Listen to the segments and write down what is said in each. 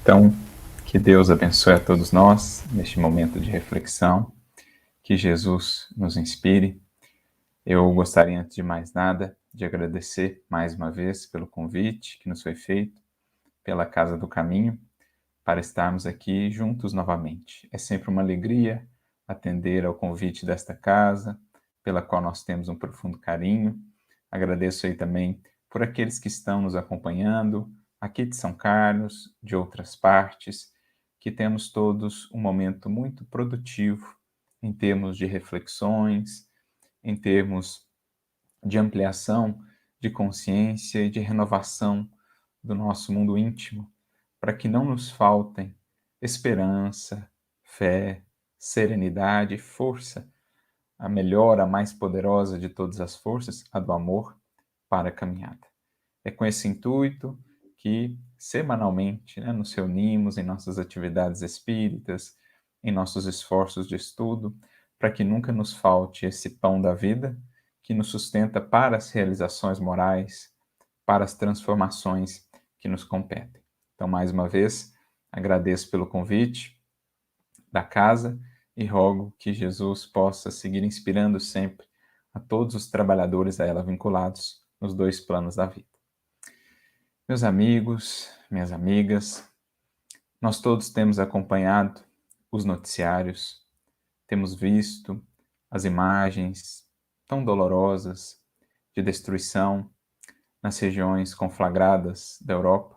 Então, que Deus abençoe a todos nós neste momento de reflexão, que Jesus nos inspire. Eu gostaria, antes de mais nada, de agradecer mais uma vez pelo convite que nos foi feito, pela Casa do Caminho, para estarmos aqui juntos novamente. É sempre uma alegria atender ao convite desta casa, pela qual nós temos um profundo carinho. Agradeço aí também por aqueles que estão nos acompanhando, aqui de São Carlos, de outras partes, que temos todos um momento muito produtivo em termos de reflexões, em termos de ampliação de consciência e de renovação do nosso mundo íntimo, para que não nos faltem esperança, fé, serenidade e força, a melhor, a mais poderosa de todas as forças, a do amor, para a caminhada. É com esse intuito que, semanalmente, nos reunimos em nossas atividades espíritas, em nossos esforços de estudo, para que nunca nos falte esse pão da vida que nos sustenta para as realizações morais, para as transformações que nos competem. Então, mais uma vez, agradeço pelo convite da casa e rogo que Jesus possa seguir inspirando sempre a todos os trabalhadores a ela vinculados nos dois planos da vida. Meus amigos, minhas amigas, nós todos temos acompanhado os noticiários, temos visto as imagens tão dolorosas de destruição nas regiões conflagradas da Europa.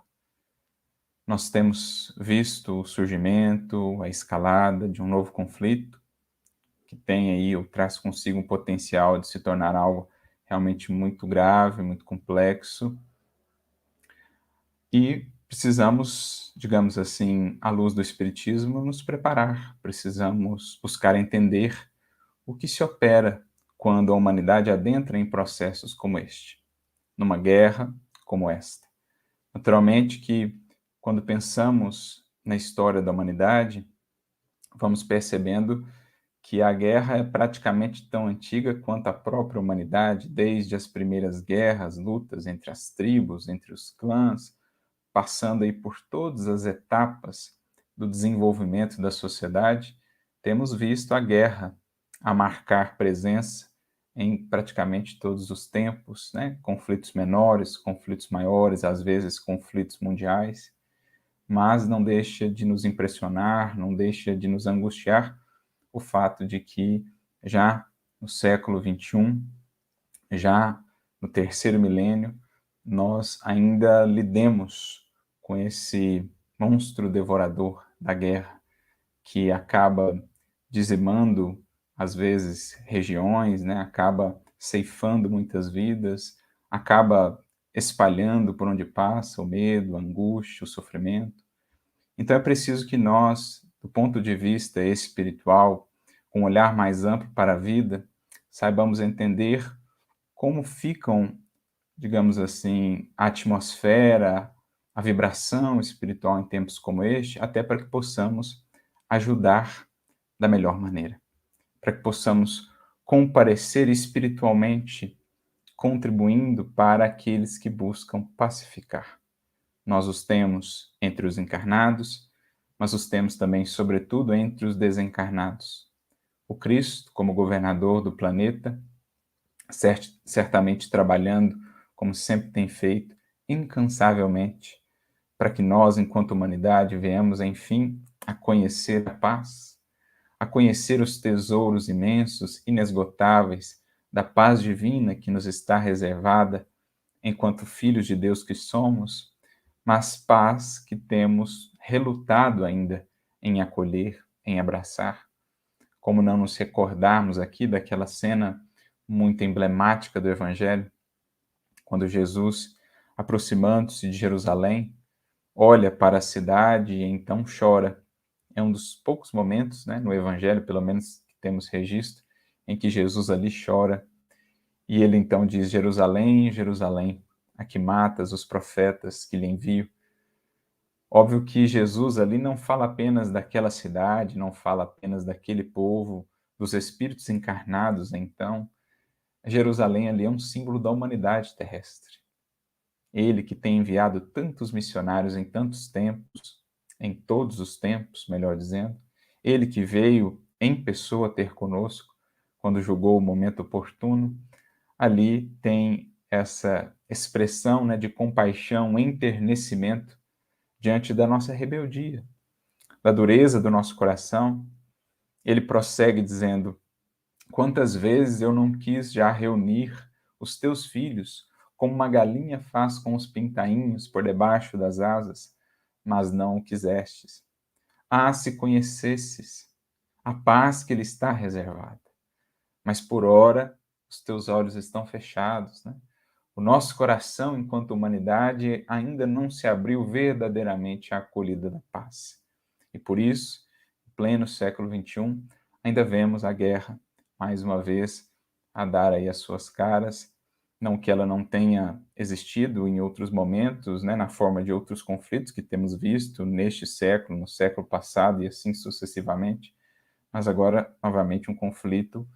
Nós temos visto o surgimento, a escalada de um novo conflito que tem aí ou traz consigo um potencial de se tornar algo realmente muito grave, muito complexo. E precisamos, digamos assim, à luz do Espiritismo, nos preparar. Precisamos buscar entender o que se opera quando a humanidade adentra em processos como este, numa guerra como esta. Naturalmente que, quando pensamos na história da humanidade, vamos percebendo que a guerra é praticamente tão antiga quanto a própria humanidade, desde as primeiras guerras, lutas entre as tribos, entre os clãs, passando aí por todas as etapas do desenvolvimento da sociedade, temos visto a guerra a marcar presença em praticamente todos os tempos, conflitos menores, conflitos maiores, às vezes conflitos mundiais, mas não deixa de nos impressionar, não deixa de nos angustiar o fato de que já no século XXI, já no terceiro milênio, nós ainda lidemos com esse monstro devorador da guerra, que acaba dizimando, às vezes, regiões, acaba ceifando muitas vidas, acaba espalhando por onde passa o medo, a angústia, o sofrimento. Então é preciso que nós, do ponto de vista espiritual, com um olhar mais amplo para a vida, saibamos entender como ficam, digamos assim, a atmosfera, a vibração espiritual em tempos como este, até para que possamos ajudar da melhor maneira, para que possamos comparecer espiritualmente, contribuindo para aqueles que buscam pacificar. Nós os temos entre os encarnados, mas os temos também, sobretudo, entre os desencarnados. O Cristo, como governador do planeta, certamente trabalhando, como sempre tem feito, incansavelmente, para que nós, enquanto humanidade, venhamos, enfim, a conhecer a paz, a conhecer os tesouros imensos, inesgotáveis, da paz divina que nos está reservada enquanto filhos de Deus que somos, mas paz que temos relutado ainda em acolher, em abraçar. Como não nos recordarmos aqui daquela cena muito emblemática do Evangelho, quando Jesus, aproximando-se de Jerusalém, olha para a cidade e então chora. É um dos poucos momentos, no Evangelho, pelo menos que temos registro, em que Jesus ali chora. E ele então diz: Jerusalém, Jerusalém, a que matas os profetas que lhe envio. Óbvio que Jesus ali não fala apenas daquela cidade, não fala apenas daquele povo, dos espíritos encarnados, então. Jerusalém ali é um símbolo da humanidade terrestre. Ele que tem enviado tantos missionários em tantos tempos, em todos os tempos, melhor dizendo, ele que veio em pessoa ter conosco, quando julgou o momento oportuno, ali tem essa expressão, né, de compaixão, enternecimento diante da nossa rebeldia, da dureza do nosso coração. Ele prossegue dizendo: quantas vezes eu não quis já reunir os teus filhos, como uma galinha faz com os pintainhos por debaixo das asas, mas não o quisestes. Ah, se conhecesses a paz que lhe está reservada. Mas por ora os teus olhos estão fechados, né? O nosso coração, enquanto humanidade, ainda não se abriu verdadeiramente à acolhida da paz. E por isso, em pleno século XXI, ainda vemos a guerra, mais uma vez, a dar aí as suas caras. Não que ela não tenha existido em outros momentos, né, na forma de outros conflitos que temos visto neste século, no século passado e assim sucessivamente, mas agora, novamente, um conflito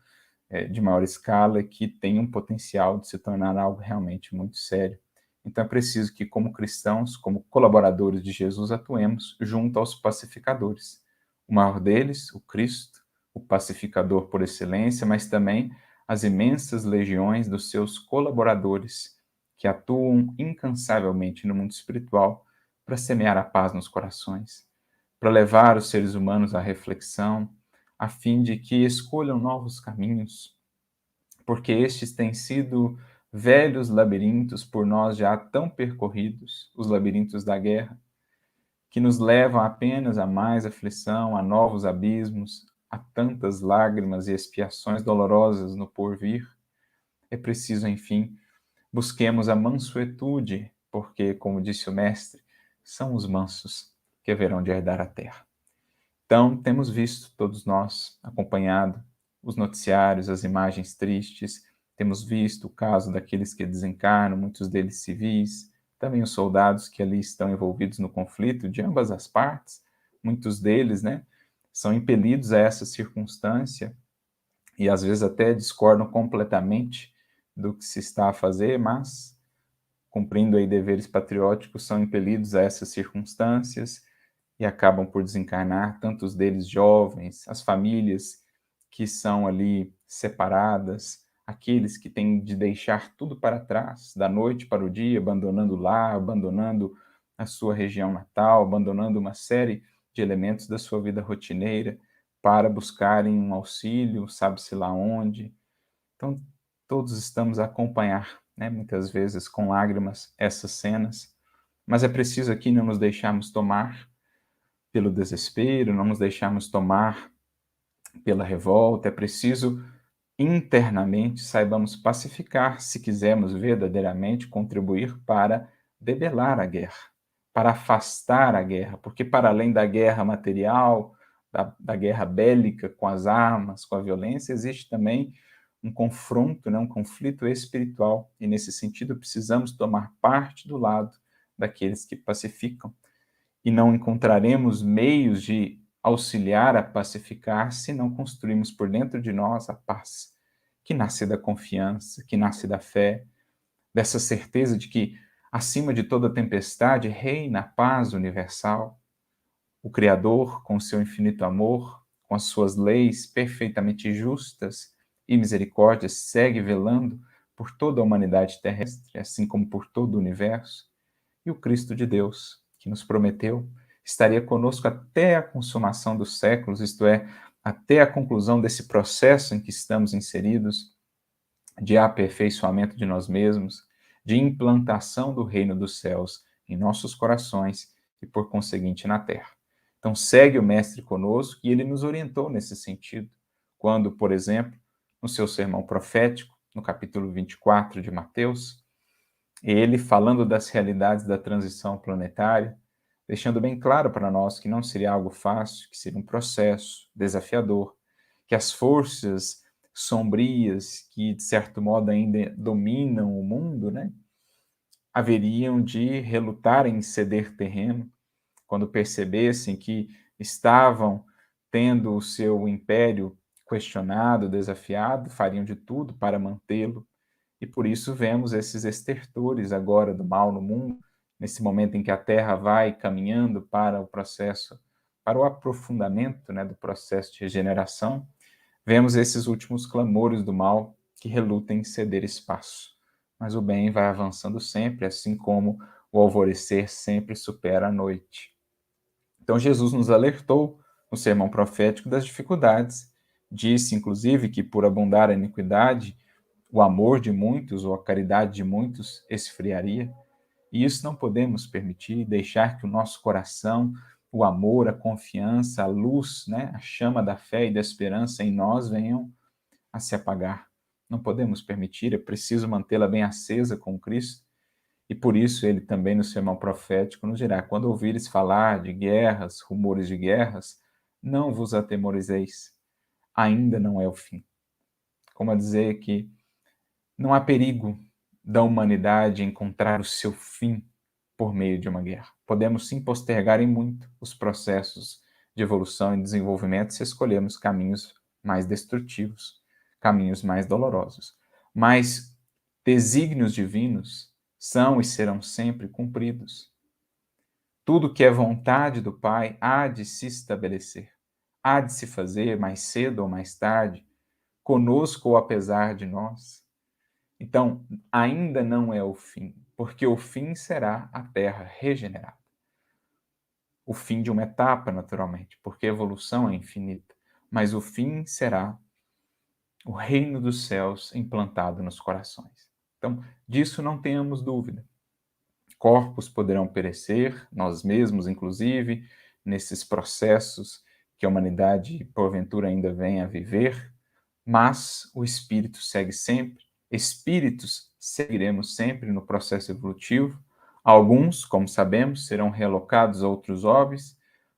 de maior escala que tem um potencial de se tornar algo realmente muito sério. Então é preciso que, como cristãos, como colaboradores de Jesus, atuemos junto aos pacificadores. O maior deles, o Cristo, o pacificador por excelência, mas também as imensas legiões dos seus colaboradores, que atuam incansavelmente no mundo espiritual para semear a paz nos corações, para levar os seres humanos à reflexão, a fim de que escolham novos caminhos, porque estes têm sido velhos labirintos por nós já tão percorridos, os labirintos da guerra, que nos levam apenas a mais aflição, a novos abismos, a tantas lágrimas e expiações dolorosas no porvir. É preciso, enfim, busquemos a mansuetude, porque, como disse o mestre, são os mansos que haverão de herdar a terra. Então, temos visto, todos nós, acompanhado os noticiários, as imagens tristes, temos visto o caso daqueles que desencarnam, muitos deles civis, também os soldados que ali estão envolvidos no conflito, de ambas as partes, muitos deles, né, são impelidos a essa circunstância e às vezes até discordam completamente do que se está a fazer, mas, cumprindo aí deveres patrióticos, são impelidos a essas circunstâncias e acabam por desencarnar, tantos deles jovens, as famílias que são ali separadas, aqueles que têm de deixar tudo para trás, da noite para o dia, abandonando o lar, abandonando a sua região natal, abandonando uma série de elementos da sua vida rotineira para buscarem um auxílio, sabe-se lá onde. Então, todos estamos a acompanhar, né, muitas vezes com lágrimas, essas cenas, mas é preciso aqui não nos deixarmos tomar pelo desespero, não nos deixarmos tomar pela revolta. É preciso internamente saibamos pacificar se quisermos verdadeiramente contribuir para debelar a guerra, para afastar a guerra, porque para além da guerra material, da guerra bélica com as armas, com a violência, existe também um confronto, né, um conflito espiritual, e nesse sentido precisamos tomar parte do lado daqueles que pacificam, e não encontraremos meios de auxiliar a pacificar se não construímos por dentro de nós a paz, que nasce da confiança, que nasce da fé, dessa certeza de que, acima de toda tempestade, reina a paz universal. O Criador, com seu infinito amor, com as suas leis perfeitamente justas e misericórdias, segue velando por toda a humanidade terrestre, assim como por todo o universo. E o Cristo de Deus, que nos prometeu, estaria conosco até a consumação dos séculos, isto é, até a conclusão desse processo em que estamos inseridos, de aperfeiçoamento de nós mesmos, de implantação do reino dos céus em nossos corações e, por conseguinte, na terra. Então, segue o Mestre conosco e ele nos orientou nesse sentido, quando, por exemplo, no seu sermão profético, no capítulo 24 de Mateus, ele falando das realidades da transição planetária, deixando bem claro para nós que não seria algo fácil, que seria um processo desafiador, que as forças sombrias que, de certo modo, ainda dominam o mundo, né, haveriam de relutar em ceder terreno quando percebessem que estavam tendo o seu império questionado, desafiado, fariam de tudo para mantê-lo. E por isso vemos esses estertores agora do mal no mundo, nesse momento em que a Terra vai caminhando para o processo, para o aprofundamento, né, do processo de regeneração, vemos esses últimos clamores do mal que relutam em ceder espaço. Mas o bem vai avançando sempre, assim como o alvorecer sempre supera a noite. Então Jesus nos alertou no sermão profético das dificuldades. Disse, inclusive, que por abundar a iniquidade, o amor de muitos ou a caridade de muitos esfriaria. E isso não podemos permitir, deixar que o nosso coração, o amor, a confiança, a luz, né, a chama da fé e da esperança em nós venham a se apagar. Não podemos permitir, é preciso mantê-la bem acesa com Cristo. E por isso ele também no sermão profético nos dirá: quando ouvires falar de guerras, rumores de guerras, não vos atemorizeis, ainda não é o fim. Como a dizer que não há perigo da humanidade encontrar o seu fim por meio de uma guerra. Podemos sim postergar em muito os processos de evolução e desenvolvimento se escolhermos caminhos mais destrutivos, caminhos mais dolorosos. Mas desígnios divinos são e serão sempre cumpridos. Tudo que é vontade do Pai há de se estabelecer, há de se fazer mais cedo ou mais tarde, conosco ou apesar de nós. Então, ainda não é o fim, porque o fim será a Terra regenerada. O fim de uma etapa, naturalmente, porque a evolução é infinita, mas o fim será o reino dos céus implantado nos corações. Então, disso não tenhamos dúvida. Corpos poderão perecer, nós mesmos, inclusive, nesses processos que a humanidade, porventura, ainda vem a viver, mas o espírito segue sempre. Espíritos seguiremos sempre no processo evolutivo. Alguns, como sabemos, serão relocados a outros orbes,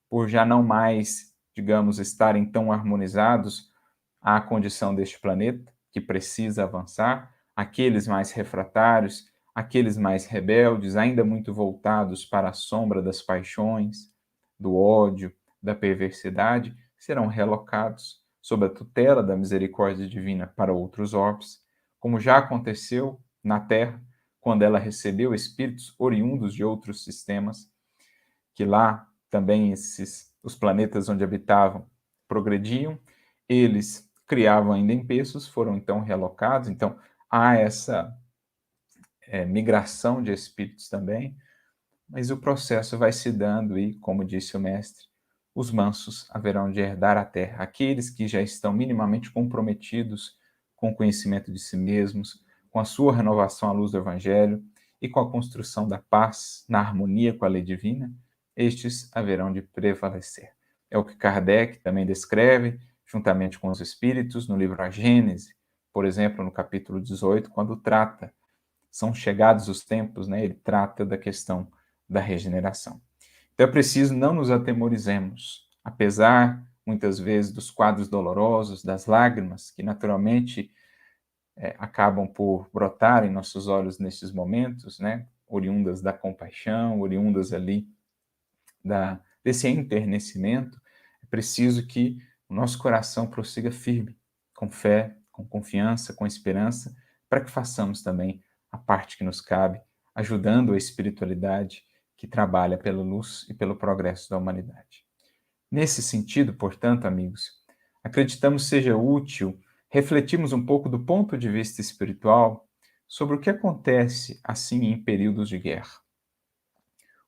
por já não mais, digamos, estarem tão harmonizados à condição deste planeta, que precisa avançar. Aqueles mais refratários, aqueles mais rebeldes, ainda muito voltados para a sombra das paixões, do ódio, da perversidade, serão relocados sob a tutela da misericórdia divina para outros orbes, como já aconteceu na Terra, quando ela recebeu espíritos oriundos de outros sistemas, que lá também os planetas onde habitavam progrediam, eles criavam ainda em peços, foram então relocados, então há essa migração de espíritos também, mas o processo vai se dando e, como disse o mestre, os mansos haverão de herdar a terra. Aqueles que já estão minimamente comprometidos com o conhecimento de si mesmos, com a sua renovação à luz do Evangelho e com a construção da paz na harmonia com a lei divina, estes haverão de prevalecer. É o que Kardec também descreve, juntamente com os espíritos, no livro A Gênese, por exemplo, no capítulo 18, quando trata, são chegados os tempos, né? Ele trata da questão da regeneração. Então é preciso não nos atemorizemos, apesar, muitas vezes, dos quadros dolorosos, das lágrimas, que naturalmente acabam por brotar em nossos olhos nesses momentos, né? Oriundas da compaixão, oriundas ali desse enternecimento, é preciso que o nosso coração prossiga firme, com fé, com confiança, com esperança, para que façamos também a parte que nos cabe, ajudando a espiritualidade que trabalha pela luz e pelo progresso da humanidade. Nesse sentido, portanto, amigos, acreditamos seja útil refletirmos um pouco do ponto de vista espiritual sobre o que acontece assim em períodos de guerra.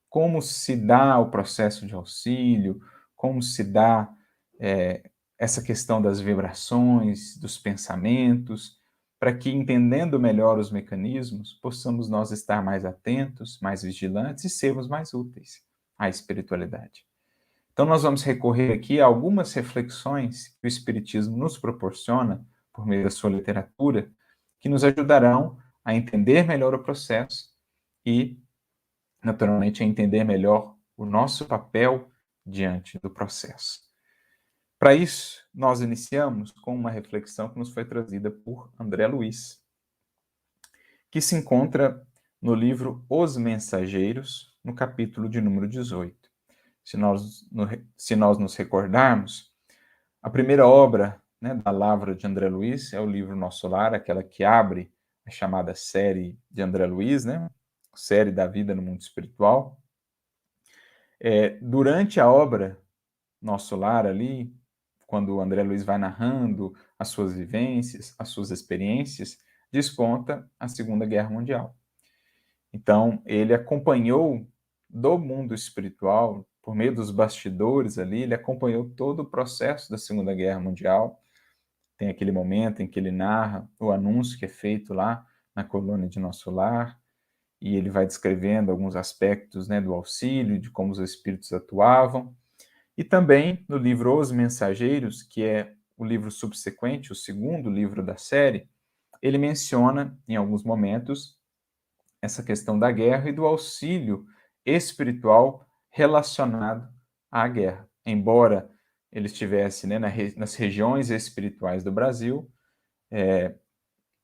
Como se dá o processo de auxílio, como se dá essa questão das vibrações, dos pensamentos, para que, entendendo melhor os mecanismos, possamos nós estar mais atentos, mais vigilantes e sermos mais úteis à espiritualidade. Então, nós vamos recorrer aqui a algumas reflexões que o Espiritismo nos proporciona, por meio da sua literatura, que nos ajudarão a entender melhor o processo e, naturalmente, a entender melhor o nosso papel diante do processo. Para isso, nós iniciamos com uma reflexão que nos foi trazida por André Luiz, que se encontra no livro Os Mensageiros, no capítulo de número 18. Se nós nos recordarmos, a primeira obra, né, da lavra de André Luiz é o livro Nosso Lar, aquela que abre a chamada série de André Luiz, né, série da vida no mundo espiritual. Durante a obra Nosso Lar ali, quando o André Luiz vai narrando as suas vivências, as suas experiências, desponta a Segunda Guerra Mundial. Então, ele acompanhou do mundo espiritual, por meio dos bastidores ali, ele acompanhou todo o processo da Segunda Guerra Mundial. Tem aquele momento em que ele narra o anúncio que é feito lá na colônia de Nosso Lar, e ele vai descrevendo alguns aspectos, né, do auxílio, de como os espíritos atuavam. E também no livro Os Mensageiros, que é o livro subsequente, o segundo livro da série, ele menciona, em alguns momentos, essa questão da guerra e do auxílio espiritual relacionado à guerra. Embora ele estivesse, né, nas regiões espirituais do Brasil,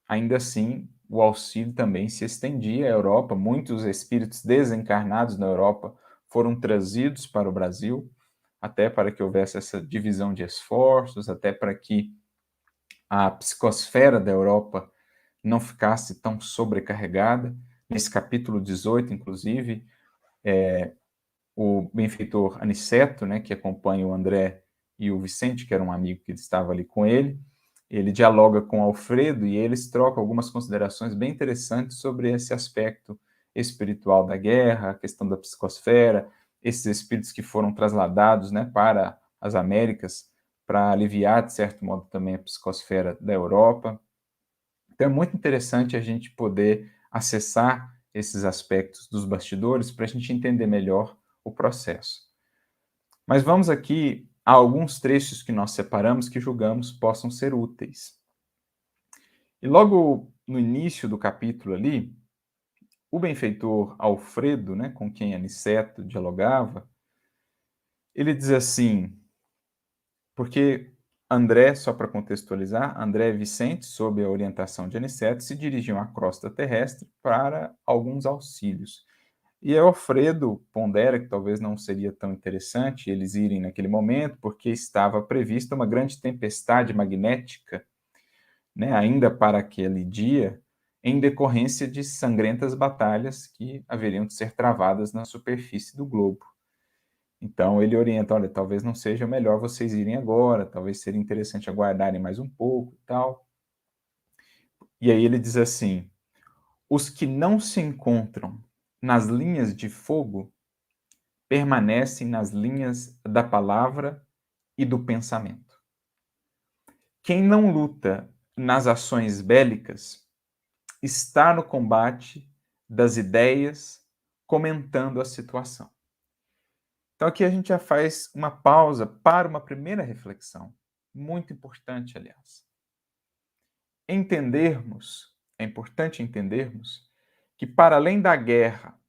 ainda assim o auxílio também se estendia à Europa. Muitos espíritos desencarnados na Europa foram trazidos para o Brasil, até para que houvesse essa divisão de esforços, até para que a psicosfera da Europa não ficasse tão sobrecarregada. Nesse capítulo 18, inclusive, o benfeitor Aniceto, né, que acompanha o André e o Vicente, que era um amigo que estava ali com ele dialoga com Alfredo e eles trocam algumas considerações bem interessantes sobre esse aspecto espiritual da guerra, a questão da psicosfera, esses espíritos que foram trasladados, né, para as Américas para aliviar, de certo modo, também a psicosfera da Europa. Então é muito interessante a gente poder acessar esses aspectos dos bastidores para a gente entender melhor o processo. Mas vamos aqui a alguns trechos que nós separamos que julgamos possam ser úteis. E logo no início do capítulo ali, o benfeitor Alfredo, né, com quem Aniceto dialogava, ele diz assim, porque André, só para contextualizar, André e Vicente, sob a orientação de Aniceto, se dirigiam à crosta terrestre para alguns auxílios. E Alfredo pondera que talvez não seria tão interessante eles irem naquele momento, porque estava prevista uma grande tempestade magnética, né, ainda para aquele dia, em decorrência de sangrentas batalhas que haveriam de ser travadas na superfície do globo. Então ele orienta, olha, talvez não seja melhor vocês irem agora, talvez seria interessante aguardarem mais um pouco e tal. E aí ele diz assim, os que não se encontram nas linhas de fogo permanecem nas linhas da palavra e do pensamento. Quem não luta nas ações bélicas está no combate das ideias, comentando a situação. Então aqui a gente já faz uma pausa para uma primeira reflexão, muito importante, aliás. É importante entendermos que para além da guerra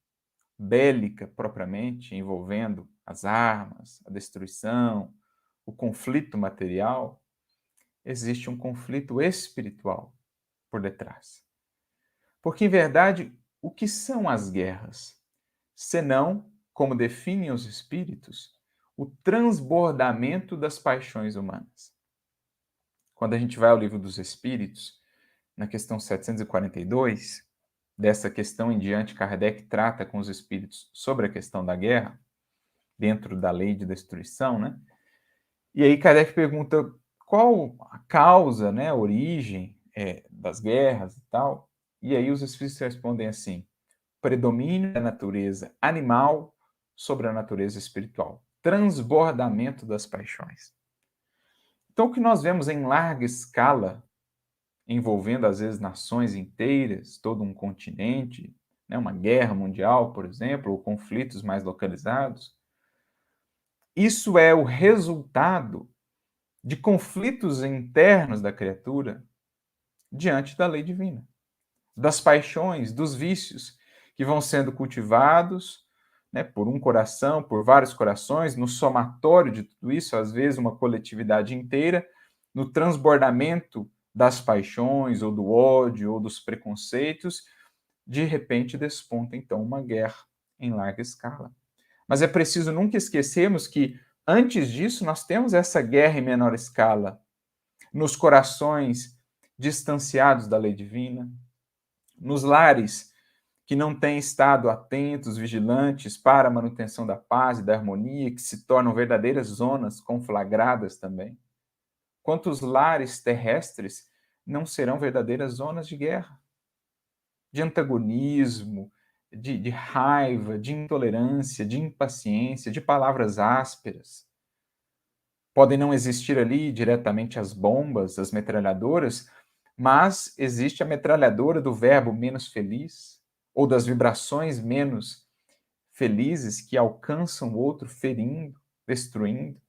bélica propriamente, envolvendo as armas, a destruição, o conflito material, existe um conflito espiritual por detrás. Porque, em verdade, o que são as guerras? Senão, como definem os espíritos, o transbordamento das paixões humanas. Quando a gente vai ao Livro dos Espíritos, na questão 742, dessa questão em diante, Kardec trata com os espíritos sobre a questão da guerra, dentro da lei de destruição, né? E aí Kardec pergunta qual a causa, né, a origem das guerras e tal. E aí os espíritos respondem assim, predomínio da natureza animal sobre a natureza espiritual, transbordamento das paixões. Então o que nós vemos em larga escala, envolvendo às vezes nações inteiras, todo um continente, né, uma guerra mundial, por exemplo, ou conflitos mais localizados, isso é o resultado de conflitos internos da criatura diante da lei divina, das paixões, dos vícios que vão sendo cultivados, né, por um coração, por vários corações, no somatório de tudo isso, às vezes uma coletividade inteira, no transbordamento das paixões, ou do ódio, ou dos preconceitos, de repente desponta então uma guerra em larga escala. Mas é preciso nunca esquecermos que, antes disso, nós temos essa guerra em menor escala, nos corações distanciados da lei divina, nos lares que não têm estado atentos, vigilantes para a manutenção da paz e da harmonia, que se tornam verdadeiras zonas conflagradas também? Quantos lares terrestres não serão verdadeiras zonas de guerra, de antagonismo, de raiva, de intolerância, de impaciência, de palavras ásperas? Podem não existir ali diretamente as bombas, as metralhadoras, mas existe a metralhadora do verbo menos feliz, ou das vibrações menos felizes que alcançam o outro ferindo, destruindo.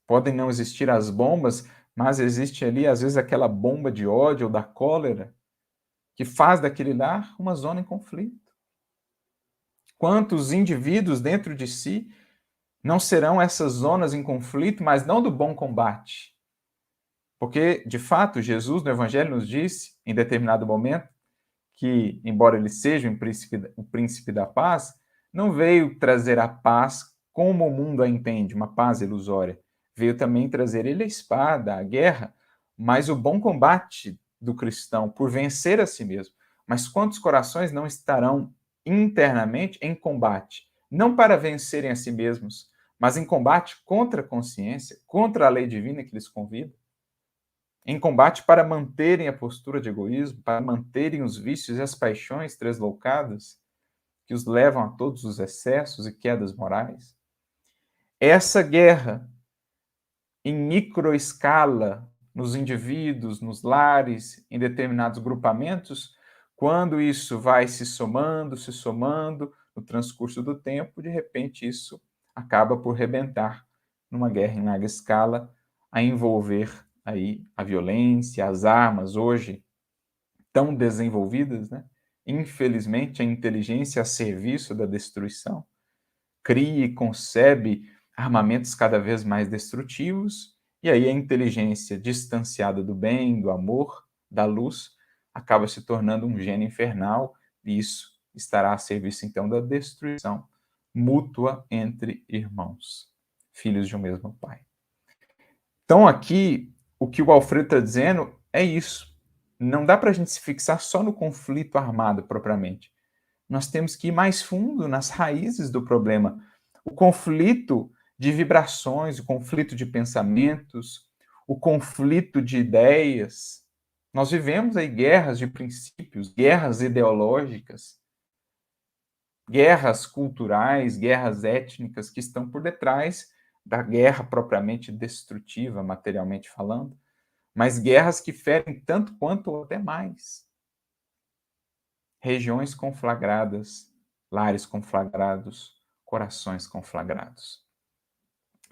Podem não existir as bombas, mas existe ali, às vezes, aquela bomba de ódio ou da cólera que faz daquele lar uma zona em conflito. Quantos indivíduos dentro de si não serão essas zonas em conflito, mas não do bom combate? Porque, de fato, Jesus no Evangelho nos disse, em determinado momento, que, embora ele seja o príncipe da paz, não veio trazer a paz como o mundo a entende, uma paz ilusória. Veio também trazer ele a espada, a guerra, mas o bom combate do cristão por vencer a si mesmo. Mas quantos corações não estarão internamente em combate, não para vencerem a si mesmos, mas em combate contra a consciência, contra a lei divina que lhes convida? Em combate para manterem a postura de egoísmo, para manterem os vícios e as paixões tresloucadas que os levam a todos os excessos e quedas morais? Essa guerra, em microescala, nos indivíduos, nos lares, em determinados grupamentos, quando isso vai se somando no transcurso do tempo, de repente isso acaba por rebentar numa guerra em larga escala, a envolver aí a violência, as armas hoje tão desenvolvidas, né? Infelizmente, a inteligência a serviço da destruição cria e concebe armamentos cada vez mais destrutivos, e aí a inteligência distanciada do bem, do amor, da luz, acaba se tornando um gênio infernal, e isso estará a serviço então da destruição mútua entre irmãos, filhos de um mesmo pai. Então, aqui, o que o Alfredo está dizendo é isso. Não dá para a gente se fixar só no conflito armado propriamente. Nós temos que ir mais fundo nas raízes do problema. O conflito de vibrações, o conflito de pensamentos, o conflito de ideias. Nós vivemos aí guerras de princípios, guerras ideológicas, guerras culturais, guerras étnicas que estão por detrás da guerra propriamente destrutiva, materialmente falando, mas guerras que ferem tanto quanto ou até mais. Regiões conflagradas, lares conflagrados, corações conflagrados.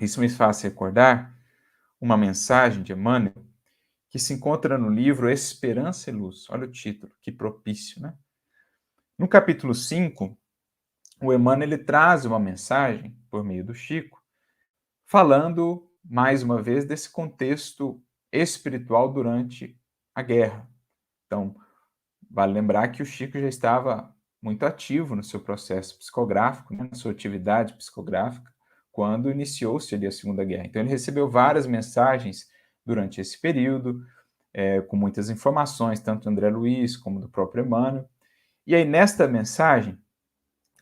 Isso me faz recordar uma mensagem de Emmanuel que se encontra no livro Esperança e Luz. Olha o título, que propício, né? No capítulo 5, o Emmanuel ele traz uma mensagem, por meio do Chico, falando, mais uma vez, desse contexto espiritual durante a guerra. Então, vale lembrar que o Chico já estava muito ativo no seu processo psicográfico, né, na sua atividade psicográfica, quando iniciou-se ali a Segunda Guerra. Então, ele recebeu várias mensagens durante esse período, com muitas informações, tanto do André Luiz como do próprio Emmanuel. E aí, nesta mensagem,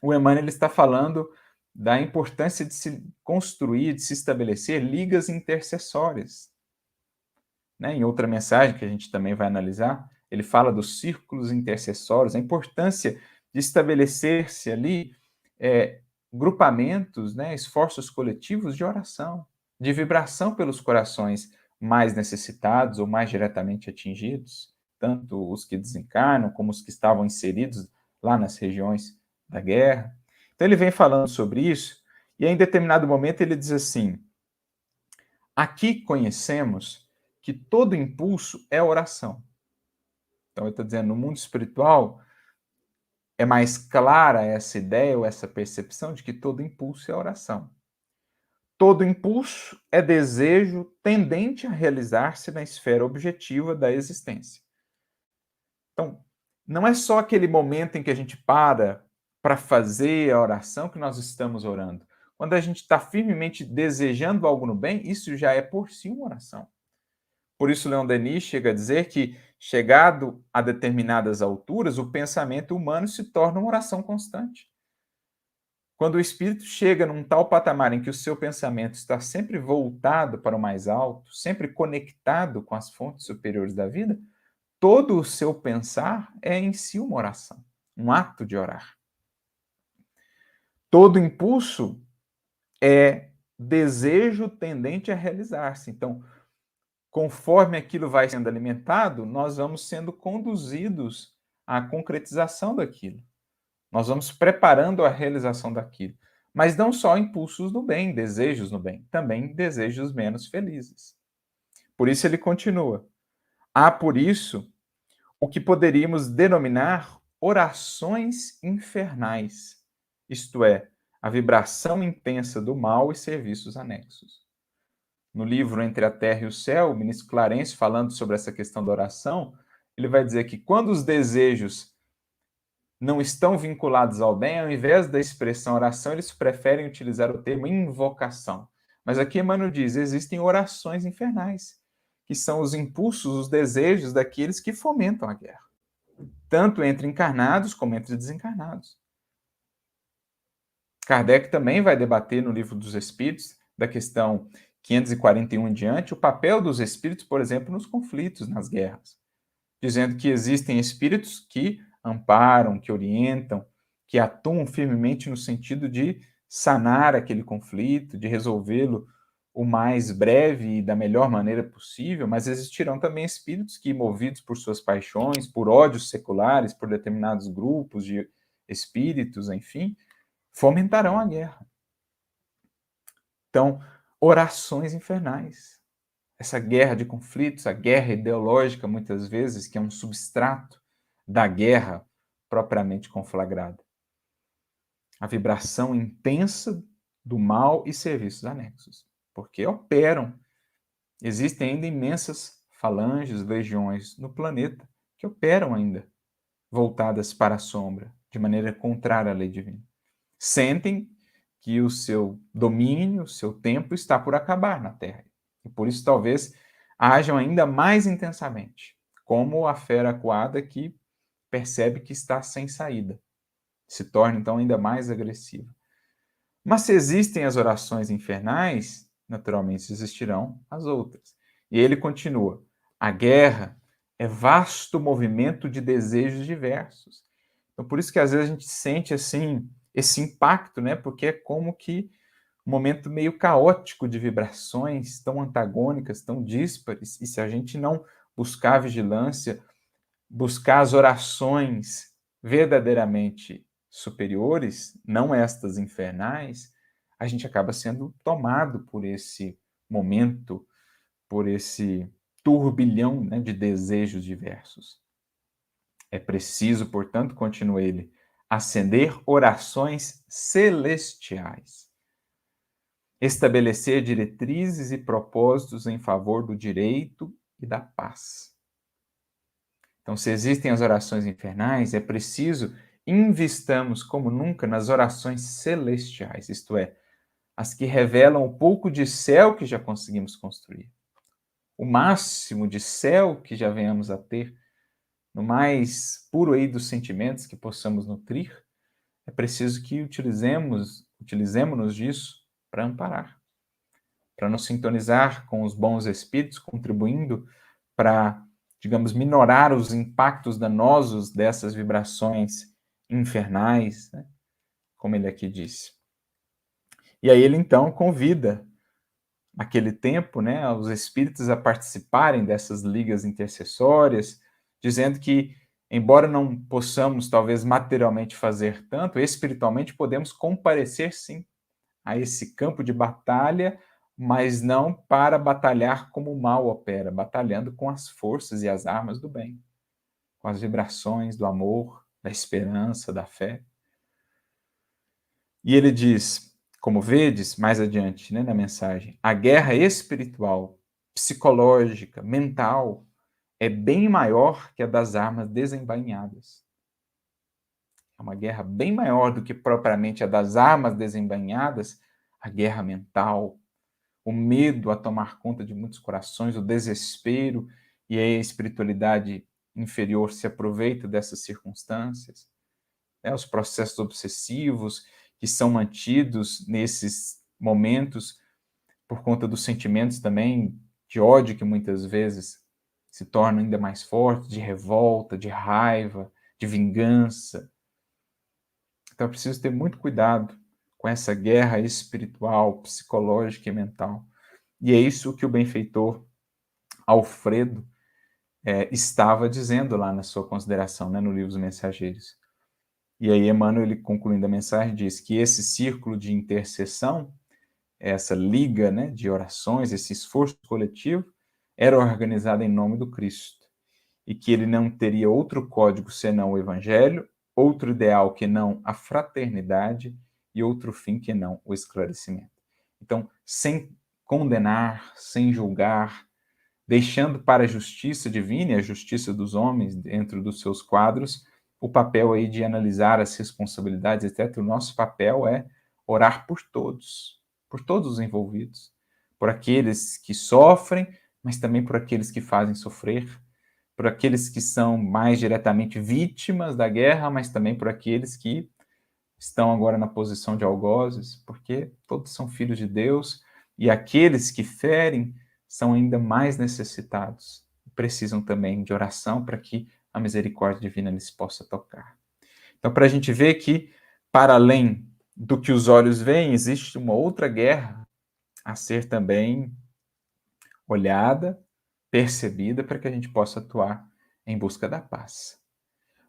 o Emmanuel está falando da importância de se construir, de se estabelecer ligas intercessórias. Né? Em outra mensagem que a gente também vai analisar, ele fala dos círculos intercessórios, a importância de estabelecer-se ali grupamentos, né, esforços coletivos de oração, de vibração pelos corações mais necessitados ou mais diretamente atingidos, tanto os que desencarnam como os que estavam inseridos lá nas regiões da guerra. Então ele vem falando sobre isso, e em determinado momento ele diz assim: aqui conhecemos que todo impulso é oração. Então ele está dizendo, no mundo espiritual, é mais clara essa ideia ou essa percepção de que todo impulso é oração. Todo impulso é desejo tendente a realizar-se na esfera objetiva da existência. Então, não é só aquele momento em que a gente para fazer a oração que nós estamos orando. Quando a gente está firmemente desejando algo no bem, isso já é por si uma oração. Por isso, Leon Denis chega a dizer que Chegado a determinadas alturas, o pensamento humano se torna uma oração constante. Quando o espírito chega num tal patamar em que o seu pensamento está sempre voltado para o mais alto, sempre conectado com as fontes superiores da vida, todo o seu pensar é em si uma oração, um ato de orar. Todo impulso é desejo tendente a realizar-se. Então, conforme aquilo vai sendo alimentado, nós vamos sendo conduzidos à concretização daquilo. Nós vamos preparando a realização daquilo. Mas não só impulsos do bem, desejos no bem, também desejos menos felizes. Por isso ele continua. Há, por isso, o que poderíamos denominar orações infernais, isto é, a vibração intensa do mal e serviços anexos. No livro Entre a Terra e o Céu, o ministro Clarence, falando sobre essa questão da oração, ele vai dizer que quando os desejos não estão vinculados ao bem, ao invés da expressão oração, eles preferem utilizar o termo invocação. Mas aqui Emmanuel diz, existem orações infernais, que são os impulsos, os desejos daqueles que fomentam a guerra, tanto entre encarnados como entre desencarnados. Kardec também vai debater no Livro dos Espíritos, da questão 541 em diante, o papel dos espíritos, por exemplo, nos conflitos, nas guerras, dizendo que existem espíritos que amparam, que orientam, que atuam firmemente no sentido de sanar aquele conflito, de resolvê-lo o mais breve e da melhor maneira possível, mas existirão também espíritos que, movidos por suas paixões, por ódios seculares, por determinados grupos de espíritos, enfim, fomentarão a guerra. Então, orações infernais. Essa guerra de conflitos, a guerra ideológica, muitas vezes, que é um substrato da guerra propriamente conflagrada. A vibração intensa do mal e serviços anexos, porque operam. Existem ainda imensas falanges, legiões no planeta que operam ainda, voltadas para a sombra, de maneira contrária à lei divina. Sentem que o seu domínio, o seu tempo está por acabar na Terra. E por isso talvez hajam ainda mais intensamente, como a fera acuada que percebe que está sem saída. Se torna então ainda mais agressiva. Mas se existem as orações infernais, naturalmente existirão as outras. E ele continua: a guerra é vasto movimento de desejos diversos. Então, por isso que às vezes a gente sente assim esse impacto, né? Porque é como que um momento meio caótico de vibrações tão antagônicas, tão díspares, e se a gente não buscar a vigilância, buscar as orações verdadeiramente superiores, não estas infernais, a gente acaba sendo tomado por esse momento, por esse turbilhão, né, de desejos diversos. É preciso, portanto, continua ele, acender orações celestiais, estabelecer diretrizes e propósitos em favor do direito e da paz. Então, se existem as orações infernais, é preciso investamos como nunca nas orações celestiais, isto é, as que revelam o pouco de céu que já conseguimos construir, o máximo de céu que já venhamos a ter, no mais puro aí dos sentimentos que possamos nutrir, é preciso que utilizemos-nos disso para amparar, para nos sintonizar com os bons espíritos, contribuindo para, digamos, minorar os impactos danosos dessas vibrações infernais, né? Como ele aqui disse. E aí ele então convida, naquele tempo, né, os espíritos a participarem dessas ligas intercessórias, dizendo que, embora não possamos talvez materialmente fazer tanto, espiritualmente podemos comparecer sim a esse campo de batalha, mas não para batalhar como o mal opera, batalhando com as forças e as armas do bem, com as vibrações do amor, da esperança, da fé. E ele diz, como vedes, mais adiante, né, na mensagem, a guerra espiritual, psicológica, mental, é bem maior que a das armas desembainhadas. É uma guerra bem maior do que propriamente a das armas desembainhadas, a guerra mental, o medo a tomar conta de muitos corações, o desespero, e aí a espiritualidade inferior se aproveita dessas circunstâncias, né? Os processos obsessivos que são mantidos nesses momentos por conta dos sentimentos também de ódio que muitas vezes se tornam ainda mais fortes, de revolta, de raiva, de vingança. Então é preciso ter muito cuidado com essa guerra espiritual, psicológica e mental. E é isso que o benfeitor Alfredo estava dizendo lá na sua consideração, né, no livro dos Mensageiros. E aí Emmanuel, ele, concluindo a mensagem, diz que esse círculo de intercessão, essa liga, né, de orações, esse esforço coletivo, era organizado em nome do Cristo, e que ele não teria outro código senão o Evangelho, outro ideal que não a fraternidade e outro fim que não o esclarecimento. Então, sem condenar, sem julgar, deixando para a justiça divina e a justiça dos homens dentro dos seus quadros o papel aí de analisar as responsabilidades, etc. O nosso papel é orar por todos os envolvidos, por aqueles que sofrem, mas também por aqueles que fazem sofrer, por aqueles que são mais diretamente vítimas da guerra, mas também por aqueles que estão agora na posição de algozes, porque todos são filhos de Deus, e aqueles que ferem são ainda mais necessitados, precisam também de oração para que a misericórdia divina lhes possa tocar. Então, para a gente ver que, para além do que os olhos veem, existe uma outra guerra a ser também olhada, percebida, para que a gente possa atuar em busca da paz.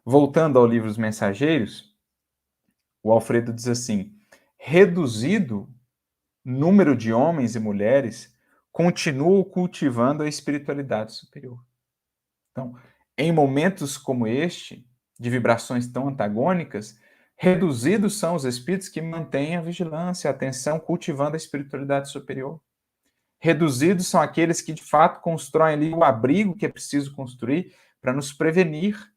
Voltando ao livro dos Mensageiros, o Alfredo diz assim: reduzido número de homens e mulheres continuam cultivando a espiritualidade superior. Então, em momentos como este, de vibrações tão antagônicas, reduzidos são os espíritos que mantêm a vigilância, a atenção, cultivando a espiritualidade superior. Reduzidos são aqueles que, de fato, constroem ali o abrigo que é preciso construir para nos prevenir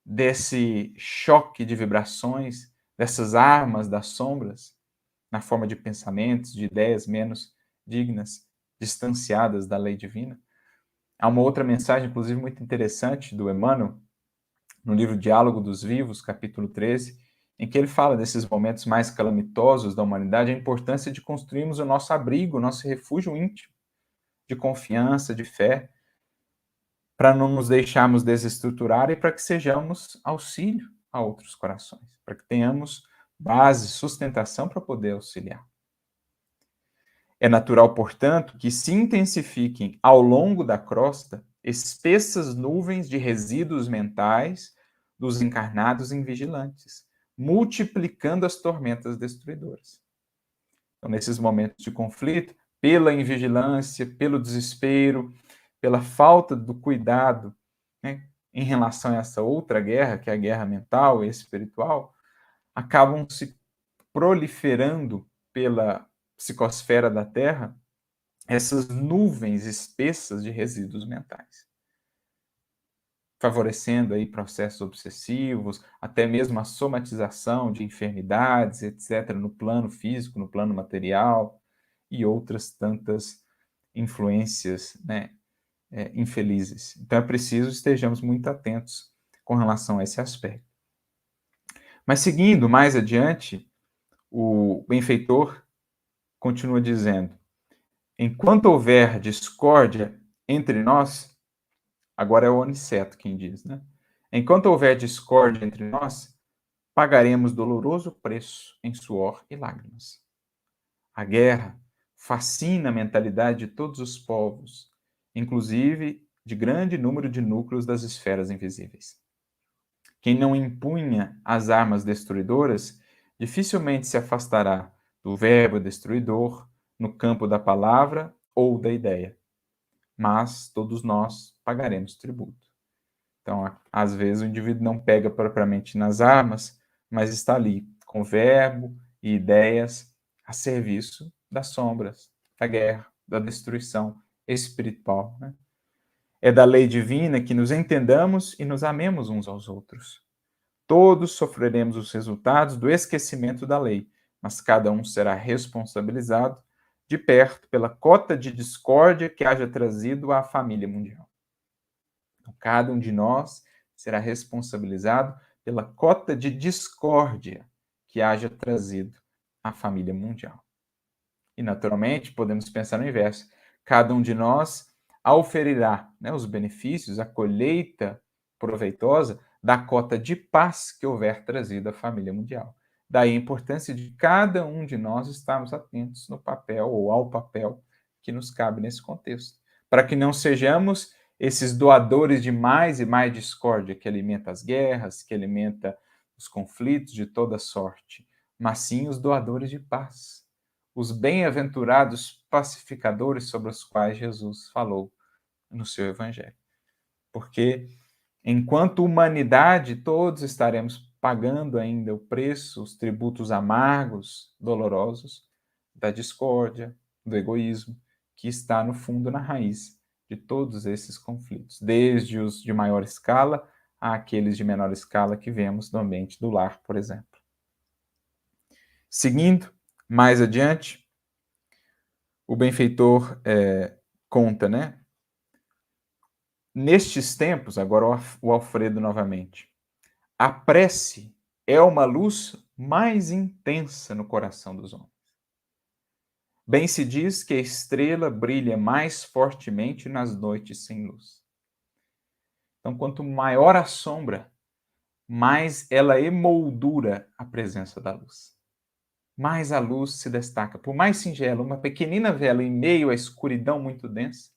desse choque de vibrações, dessas armas das sombras, na forma de pensamentos, de ideias menos dignas, distanciadas da lei divina. Há uma outra mensagem, inclusive, muito interessante do Emmanuel, no livro Diálogo dos Vivos, capítulo 13, em que ele fala desses momentos mais calamitosos da humanidade, a importância de construirmos o nosso abrigo, o nosso refúgio íntimo, de confiança, de fé, para não nos deixarmos desestruturar e para que sejamos auxílio a outros corações, para que tenhamos base, sustentação para poder auxiliar. É natural, portanto, que se intensifiquem ao longo da crosta espessas nuvens de resíduos mentais dos encarnados invigilantes, multiplicando as tormentas destruidoras. Então, nesses momentos de conflito, pela invigilância, pelo desespero, pela falta do cuidado, né, em relação a essa outra guerra, que é a guerra mental e espiritual, acabam se proliferando pela psicosfera da Terra essas nuvens espessas de resíduos mentais, favorecendo aí processos obsessivos, até mesmo a somatização de enfermidades, etc., no plano físico, no plano material, e outras tantas influências, né, infelizes. Então é preciso estejamos muito atentos com relação a esse aspecto. Mas seguindo mais adiante, o benfeitor continua dizendo: enquanto houver discórdia entre nós, agora é o Aniceto quem diz, né? Enquanto houver discórdia entre nós, pagaremos doloroso preço em suor e lágrimas. A guerra fascina a mentalidade de todos os povos, inclusive de grande número de núcleos das esferas invisíveis. Quem não empunha as armas destruidoras dificilmente se afastará do verbo destruidor no campo da palavra ou da ideia. Mas todos nós pagaremos tributo. Então, às vezes, o indivíduo não pega propriamente nas armas, mas está ali com verbo e ideias a serviço das sombras, da guerra, da destruição espiritual, né? É da lei divina que nos entendamos e nos amemos uns aos outros. Todos sofreremos os resultados do esquecimento da lei, mas cada um será responsabilizado de perto pela cota de discórdia que haja trazido à família mundial. Então, cada um de nós será responsabilizado pela cota de discórdia que haja trazido à família mundial. E, naturalmente, podemos pensar no inverso. Cada um de nós auferirá, né, os benefícios, a colheita proveitosa da cota de paz que houver trazido à família mundial. Daí a importância de cada um de nós estarmos atentos no papel ou ao papel que nos cabe nesse contexto, para que não sejamos esses doadores de mais e mais discórdia que alimenta as guerras, que alimenta os conflitos de toda sorte, mas sim os doadores de paz, os bem-aventurados pacificadores sobre os quais Jesus falou no seu evangelho. Porque enquanto humanidade, todos estaremos pagando ainda o preço, os tributos amargos, dolorosos, da discórdia, do egoísmo, que está no fundo, na raiz de todos esses conflitos, desde os de maior escala àqueles de menor escala que vemos no ambiente do lar, por exemplo. Seguindo, mais adiante, o benfeitor conta, né? Nestes tempos, agora o Alfredo novamente, a prece é uma luz mais intensa no coração dos homens. Bem se diz que a estrela brilha mais fortemente nas noites sem luz. Então, quanto maior a sombra, mais ela emoldura a presença da luz. Mais a luz se destaca. Por mais singela, uma pequenina vela em meio à escuridão muito densa,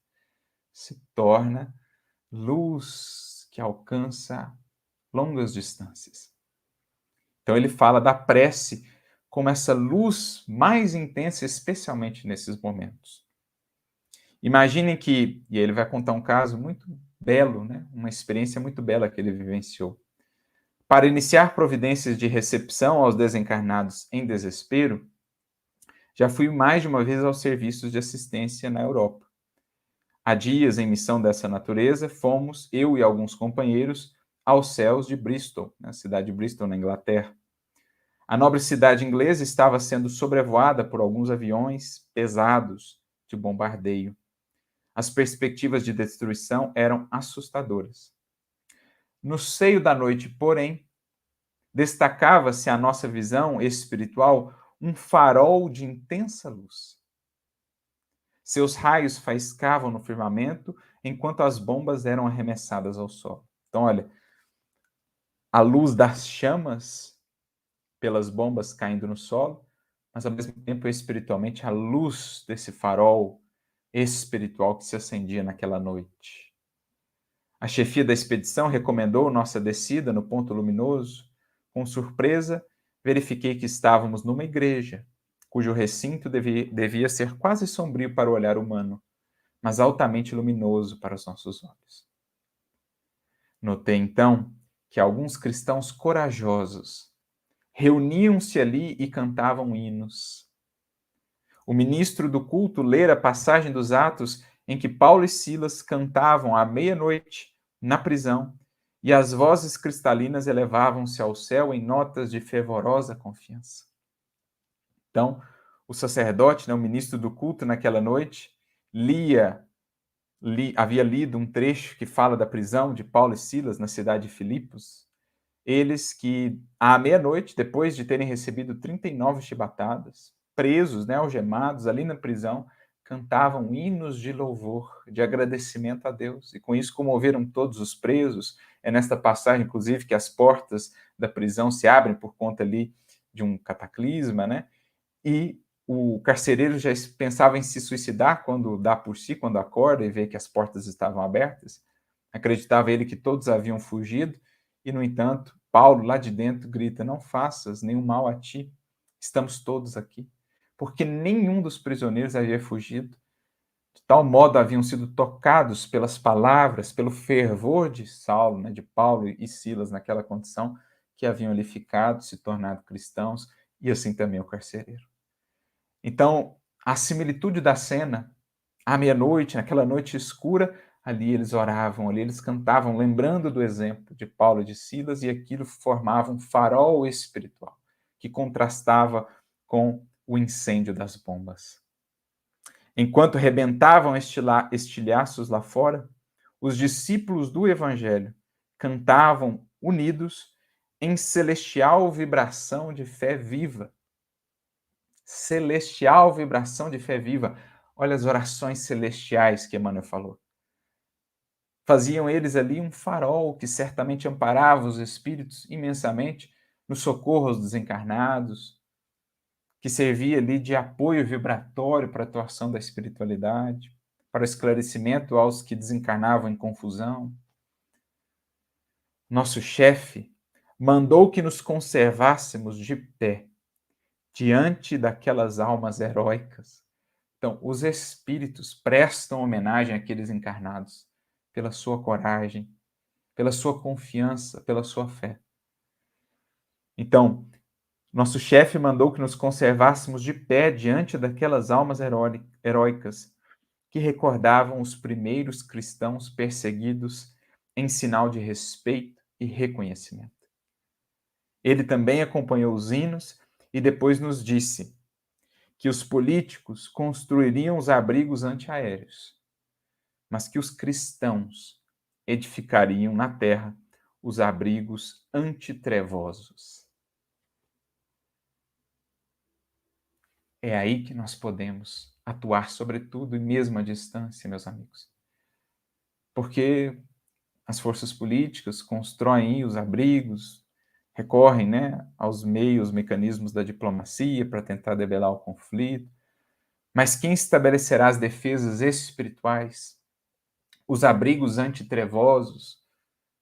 se torna luz que alcança longas distâncias. Então ele fala da prece como essa luz mais intensa, especialmente nesses momentos. Imaginem que, e ele vai contar um caso muito belo, né? Uma experiência muito bela que ele vivenciou. Para iniciar providências de recepção aos desencarnados em desespero, já fui mais de uma vez aos serviços de assistência na Europa. Há dias, em missão dessa natureza, fomos, eu e alguns companheiros, aos céus de Bristol, na cidade de Bristol, na Inglaterra. A nobre cidade inglesa estava sendo sobrevoada por alguns aviões pesados de bombardeio. As perspectivas de destruição eram assustadoras. No seio da noite, porém, destacava-se à nossa visão espiritual um farol de intensa luz. Seus raios faiscavam no firmamento enquanto as bombas eram arremessadas ao solo. Então, olha, a luz das chamas pelas bombas caindo no solo, mas ao mesmo tempo espiritualmente a luz desse farol espiritual que se acendia naquela noite. A chefia da expedição recomendou nossa descida no ponto luminoso. Com surpresa, verifiquei que estávamos numa igreja, cujo recinto devia ser quase sombrio para o olhar humano, mas altamente luminoso para os nossos olhos. Notei então que alguns cristãos corajosos reuniam-se ali e cantavam hinos. O ministro do culto lera a passagem dos Atos em que Paulo e Silas cantavam à meia-noite na prisão e as vozes cristalinas elevavam-se ao céu em notas de fervorosa confiança. Então, o sacerdote, né, o ministro do culto naquela noite, havia lido um trecho que fala da prisão de Paulo e Silas na cidade de Filipos. Eles que, à meia-noite, depois de terem recebido 39 chibatadas, presos, né, algemados, ali na prisão, cantavam hinos de louvor, de agradecimento a Deus. E com isso comoveram todos os presos. É nesta passagem, inclusive, que as portas da prisão se abrem por conta ali de um cataclisma, né? E o carcereiro já pensava em se suicidar quando dá por si, quando acorda e vê que as portas estavam abertas. Acreditava ele que todos haviam fugido. E, no entanto, Paulo, lá de dentro, grita: não faças nenhum mal a ti, estamos todos aqui. Porque nenhum dos prisioneiros havia fugido. De tal modo haviam sido tocados pelas palavras, pelo fervor de Saulo, né, de Paulo e Silas naquela condição, que haviam ali ficado, se tornado cristãos, e assim também o carcereiro. Então, a similitude da cena, à meia-noite, naquela noite escura, ali eles oravam, ali eles cantavam, lembrando do exemplo de Paulo e de Silas, e aquilo formava um farol espiritual que contrastava com o incêndio das bombas. Enquanto rebentavam estilhaços lá fora, os discípulos do Evangelho cantavam unidos em celestial vibração de fé viva. Celestial vibração de fé viva. Olha as orações celestiais que Emmanuel falou. Faziam eles ali um farol que certamente amparava os espíritos imensamente no socorro aos desencarnados, que servia ali de apoio vibratório para a atuação da espiritualidade, para o esclarecimento aos que desencarnavam em confusão. Nosso chefe mandou que nos conservássemos de pé diante daquelas almas heróicas. Então, os espíritos prestam homenagem àqueles encarnados pela sua coragem, pela sua confiança, pela sua fé. Então, nosso chefe mandou que nos conservássemos de pé diante daquelas almas heróicas que recordavam os primeiros cristãos perseguidos em sinal de respeito e reconhecimento. Ele também acompanhou os hinos e depois nos disse que os políticos construiriam os abrigos antiaéreos, mas que os cristãos edificariam na terra os abrigos antitrevosos. É aí que nós podemos atuar, sobretudo e mesmo à distância, meus amigos. Porque as forças políticas constroem os abrigos, recorrem, aos meios, mecanismos da diplomacia para tentar debelar o conflito. Mas quem estabelecerá as defesas espirituais, os abrigos antitrevosos,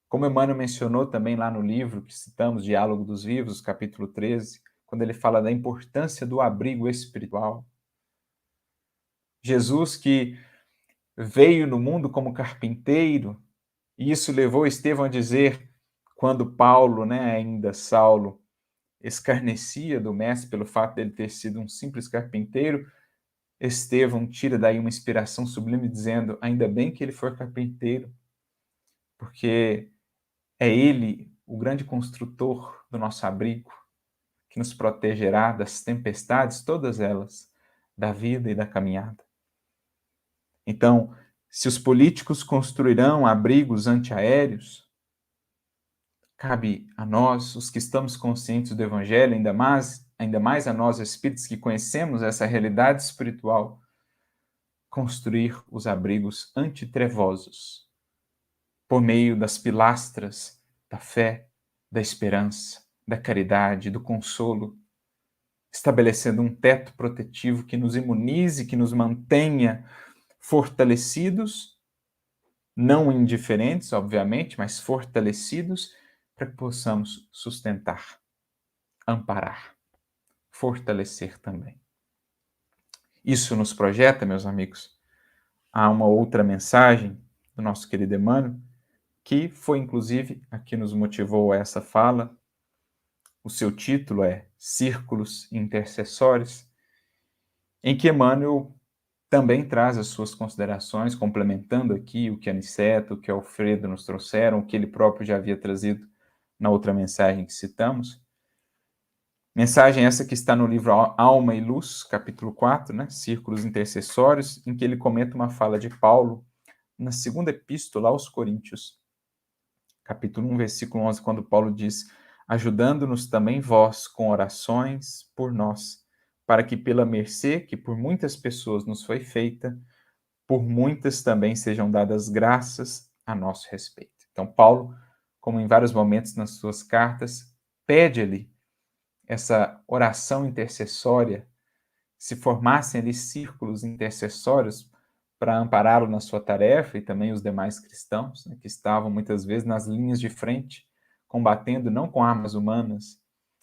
como Emmanuel mencionou também lá no livro que citamos, Diálogo dos Vivos, capítulo 13, quando ele fala da importância do abrigo espiritual. Jesus, que veio no mundo como carpinteiro, e isso levou Estevão a dizer, quando Paulo, ainda Saulo, escarnecia do mestre pelo fato dele ter sido um simples carpinteiro, Estevão tira daí uma inspiração sublime dizendo, ainda bem que ele for carpinteiro, porque é ele o grande construtor do nosso abrigo, que nos protegerá das tempestades, todas elas, da vida e da caminhada. Então, se os políticos construirão abrigos antiaéreos, cabe a nós, os que estamos conscientes do Evangelho, ainda mais a nós, espíritos que conhecemos essa realidade espiritual, construir os abrigos antitrevosos, por meio das pilastras da fé, da esperança, da caridade, do consolo, estabelecendo um teto protetivo que nos imunize, que nos mantenha fortalecidos, não indiferentes, obviamente, mas fortalecidos, para que possamos sustentar, amparar, fortalecer também. Isso nos projeta, meus amigos, a uma outra mensagem do nosso querido Emmanuel, que foi, inclusive, a que nos motivou a essa fala. O seu título é Círculos Intercessórios, em que Emmanuel também traz as suas considerações, complementando aqui o que Aniceto, o que Alfredo nos trouxeram, o que ele próprio já havia trazido na outra mensagem que citamos. Mensagem essa que está no livro Alma e Luz, capítulo 4, Círculos Intercessórios, em que ele comenta uma fala de Paulo na segunda epístola aos Coríntios, capítulo 1, versículo 11, quando Paulo diz, ajudando-nos também vós com orações por nós, para que pela mercê que por muitas pessoas nos foi feita, por muitas também sejam dadas graças a nosso respeito. Então, Paulo, como em vários momentos nas suas cartas, pede ali essa oração intercessória, se formassem ali círculos intercessórios para ampará-lo na sua tarefa e também os demais cristãos, que estavam muitas vezes nas linhas de frente, combatendo não com armas humanas,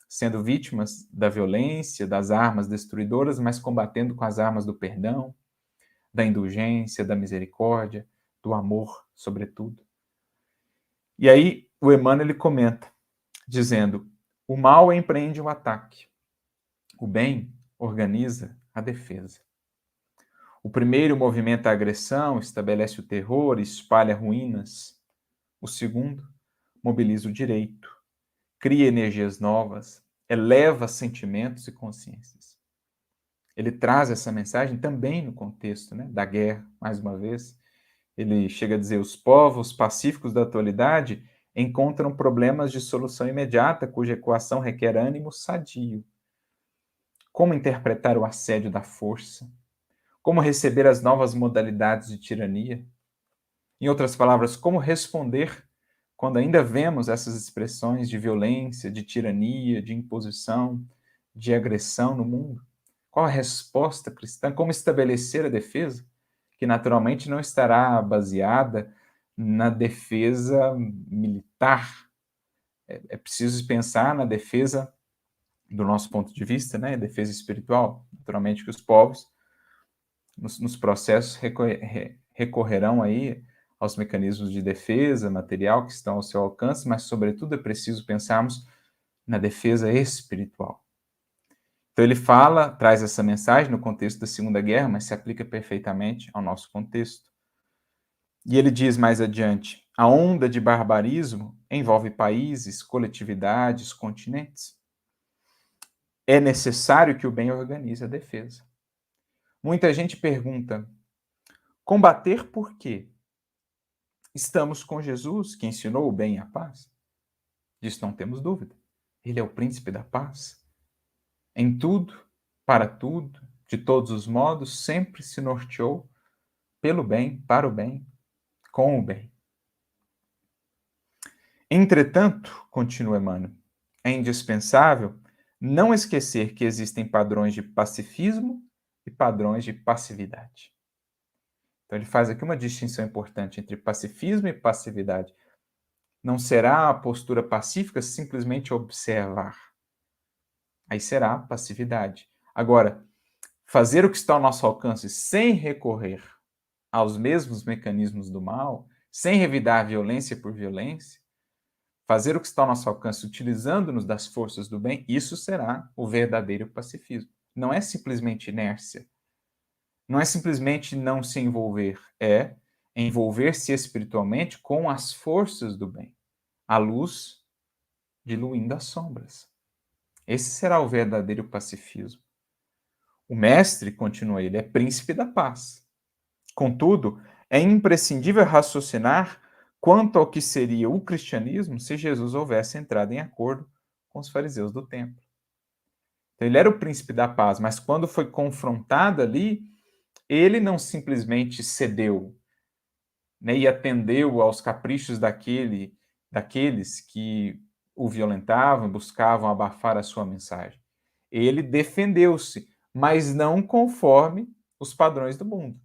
sendo vítimas da violência, das armas destruidoras, mas combatendo com as armas do perdão, da indulgência, da misericórdia, do amor, sobretudo. E aí o Emmanuel ele comenta, dizendo, o mal empreende o ataque, o bem organiza a defesa. O primeiro movimenta a agressão, estabelece o terror, espalha ruínas. O segundo mobiliza o direito, cria energias novas, eleva sentimentos e consciências. Ele traz essa mensagem também no contexto da guerra, mais uma vez, Ele chega a dizer: os povos pacíficos da atualidade encontram problemas de solução imediata, cuja equação requer ânimo sadio. Como interpretar o assédio da força? Como receber as novas modalidades de tirania? Em outras palavras, como responder quando ainda vemos essas expressões de violência, de tirania, de imposição, de agressão no mundo? Qual a resposta cristã? Como estabelecer a defesa? Que naturalmente não estará baseada na defesa militar. É preciso pensar na defesa do nosso ponto de vista, né? Defesa espiritual. Naturalmente que os povos, nos processos, recorrerão aí aos mecanismos de defesa material que estão ao seu alcance, mas, sobretudo, é preciso pensarmos na defesa espiritual. Então ele traz essa mensagem no contexto da Segunda Guerra, mas se aplica perfeitamente ao nosso contexto. E ele diz mais adiante: a onda de barbarismo envolve países, coletividades, continentes. É necessário que o bem organize a defesa. Muita gente pergunta: combater por quê? Estamos com Jesus, que ensinou o bem e a paz? Disso não temos dúvida. Ele é o príncipe da paz. Em tudo, para tudo, de todos os modos, sempre se norteou pelo bem, para o bem, com o bem. Entretanto, continua Emmanuel, é indispensável não esquecer que existem padrões de pacifismo e padrões de passividade. Então ele faz aqui uma distinção importante entre pacifismo e passividade. Não será a postura pacífica simplesmente observar. Aí será passividade. Agora, fazer o que está ao nosso alcance sem recorrer aos mesmos mecanismos do mal, sem revidar violência por violência, fazer o que está ao nosso alcance utilizando-nos das forças do bem, isso será o verdadeiro pacifismo. Não é simplesmente inércia. Não é simplesmente não se envolver. É envolver-se espiritualmente com as forças do bem, à luz diluindo as sombras. Esse será o verdadeiro pacifismo. O mestre, continua ele, é príncipe da paz. Contudo, é imprescindível raciocinar quanto ao que seria o cristianismo se Jesus houvesse entrado em acordo com os fariseus do templo. Então, ele era o príncipe da paz, mas quando foi confrontado ali, ele não simplesmente cedeu, né, e atendeu aos caprichos daqueles que o violentavam, buscavam abafar a sua mensagem. Ele defendeu-se, mas não conforme os padrões do mundo.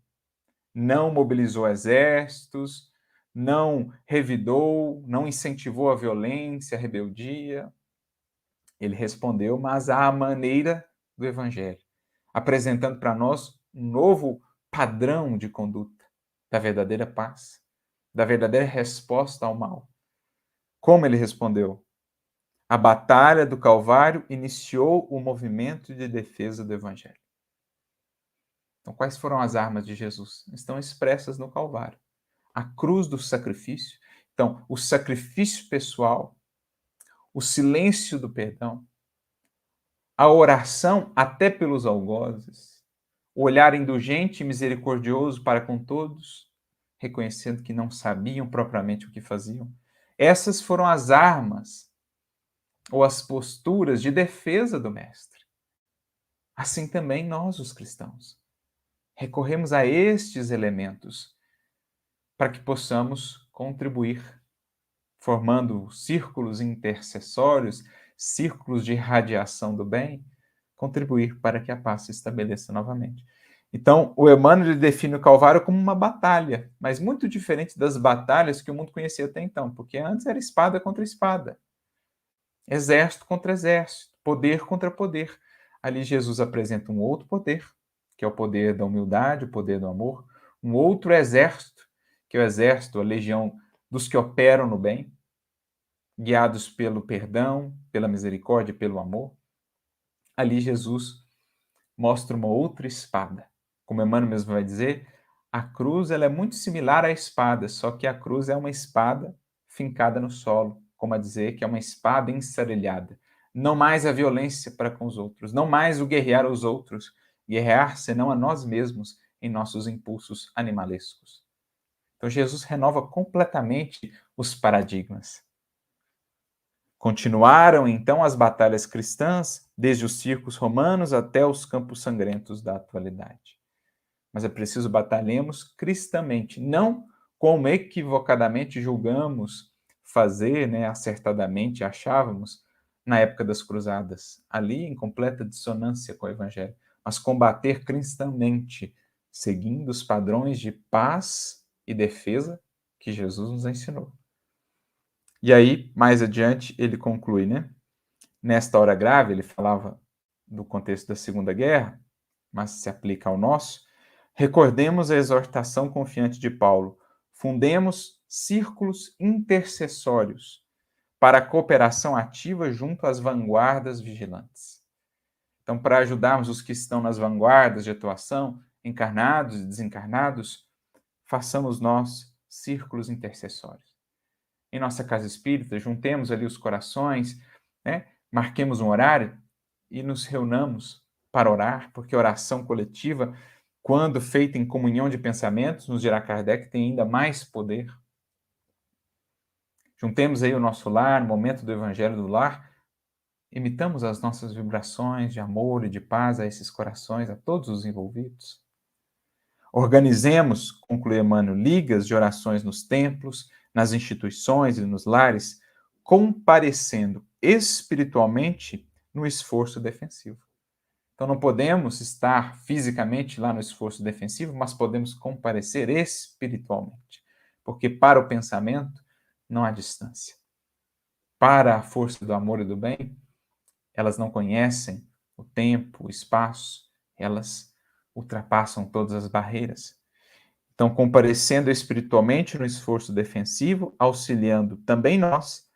Não mobilizou exércitos, não revidou, não incentivou a violência, a rebeldia. Ele respondeu, mas à maneira do Evangelho, apresentando para nós um novo padrão de conduta da verdadeira paz, da verdadeira resposta ao mal. Como ele respondeu? A batalha do Calvário iniciou o movimento de defesa do Evangelho. Então, quais foram as armas de Jesus? Estão expressas no Calvário. A cruz do sacrifício. Então, o sacrifício pessoal, o silêncio do perdão, a oração até pelos algozes, o olhar indulgente e misericordioso para com todos, reconhecendo que não sabiam propriamente o que faziam. Essas foram as armas ou as posturas de defesa do Mestre. Assim também nós, os cristãos, recorremos a estes elementos para que possamos contribuir, formando círculos intercessórios, círculos de radiação do bem, contribuir para que a paz se estabeleça novamente. Então, o Emmanuel define o Calvário como uma batalha, mas muito diferente das batalhas que o mundo conhecia até então, porque antes era espada contra espada, exército contra exército, poder contra poder. Ali Jesus apresenta um outro poder, que é o poder da humildade, o poder do amor, um outro exército, que é o exército, a legião dos que operam no bem, guiados pelo perdão, pela misericórdia, pelo amor. Ali Jesus mostra uma outra espada. Como Emmanuel mesmo vai dizer, a cruz ela é muito similar à espada, só que a cruz é uma espada fincada no solo, como a dizer que é uma espada ensarilhada. Não mais a violência para com os outros, não mais o guerrear aos outros, guerrear senão a nós mesmos em nossos impulsos animalescos. Então, Jesus renova completamente os paradigmas. Continuaram, então, as batalhas cristãs, desde os circos romanos até os campos sangrentos da atualidade. Mas é preciso batalhemos cristamente, não como equivocadamente julgamos fazer, né, acertadamente achávamos na época das cruzadas, ali em completa dissonância com o evangelho, mas combater cristamente, seguindo os padrões de paz e defesa que Jesus nos ensinou. E aí, mais adiante, ele conclui, né? Nesta hora grave, ele falava do contexto da Segunda Guerra, mas se aplica ao nosso. Recordemos a exortação confiante de Paulo. Fundemos círculos intercessórios para a cooperação ativa junto às vanguardas vigilantes. Então, para ajudarmos os que estão nas vanguardas de atuação, encarnados e desencarnados, façamos nós círculos intercessórios. Em nossa casa espírita, juntemos ali os corações, né? Marquemos um horário e nos reunamos para orar, porque oração coletiva, quando feita em comunhão de pensamentos, nos dirá Kardec, tem ainda mais poder. Juntemos aí o nosso lar, no momento do Evangelho do Lar, imitamos as nossas vibrações de amor e de paz a esses corações, a todos os envolvidos. Organizemos, conclui Emmanuel, ligas de orações nos templos, nas instituições e nos lares, comparecendo espiritualmente no esforço defensivo. Então não podemos estar fisicamente lá no esforço defensivo, mas podemos comparecer espiritualmente, porque para o pensamento não há distância. Para a força do amor e do bem, elas não conhecem o tempo, o espaço, elas ultrapassam todas as barreiras. Então, comparecendo espiritualmente no esforço defensivo, auxiliando também nós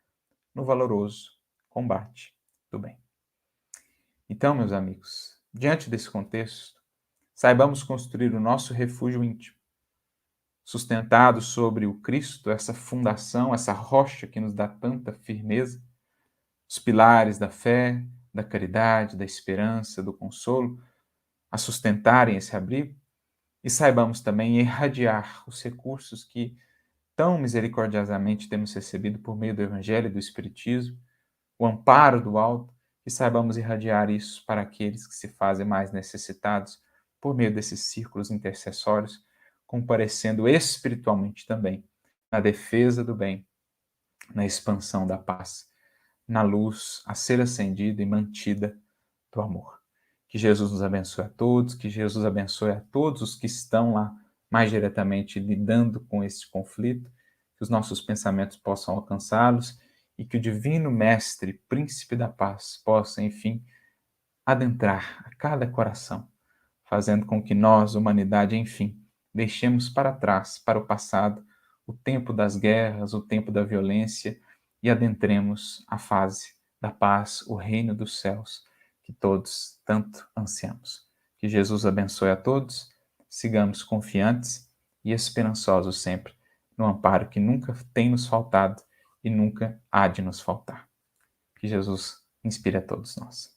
no valoroso combate do bem. Então, meus amigos, diante desse contexto, saibamos construir o nosso refúgio íntimo, sustentado sobre o Cristo, essa fundação, essa rocha que nos dá tanta firmeza, os pilares da fé, da caridade, da esperança, do consolo, a sustentarem esse abrigo, e saibamos também irradiar os recursos que tão misericordiosamente temos recebido por meio do Evangelho e do Espiritismo, o amparo do alto, e saibamos irradiar isso para aqueles que se fazem mais necessitados por meio desses círculos intercessórios, comparecendo espiritualmente também na defesa do bem, na expansão da paz, na luz a ser acendida e mantida do amor. Que Jesus nos abençoe a todos, que Jesus abençoe a todos os que estão lá mais diretamente lidando com esse conflito, que os nossos pensamentos possam alcançá-los e que o Divino Mestre, Príncipe da Paz, possa, enfim, adentrar a cada coração, fazendo com que nós, humanidade, enfim, deixemos para trás, para o passado, o tempo das guerras, o tempo da violência e adentremos a fase da paz, o reino dos céus, que todos tanto ansiamos. Que Jesus abençoe a todos, sigamos confiantes e esperançosos sempre no amparo que nunca tem nos faltado e nunca há de nos faltar. Que Jesus inspire a todos nós.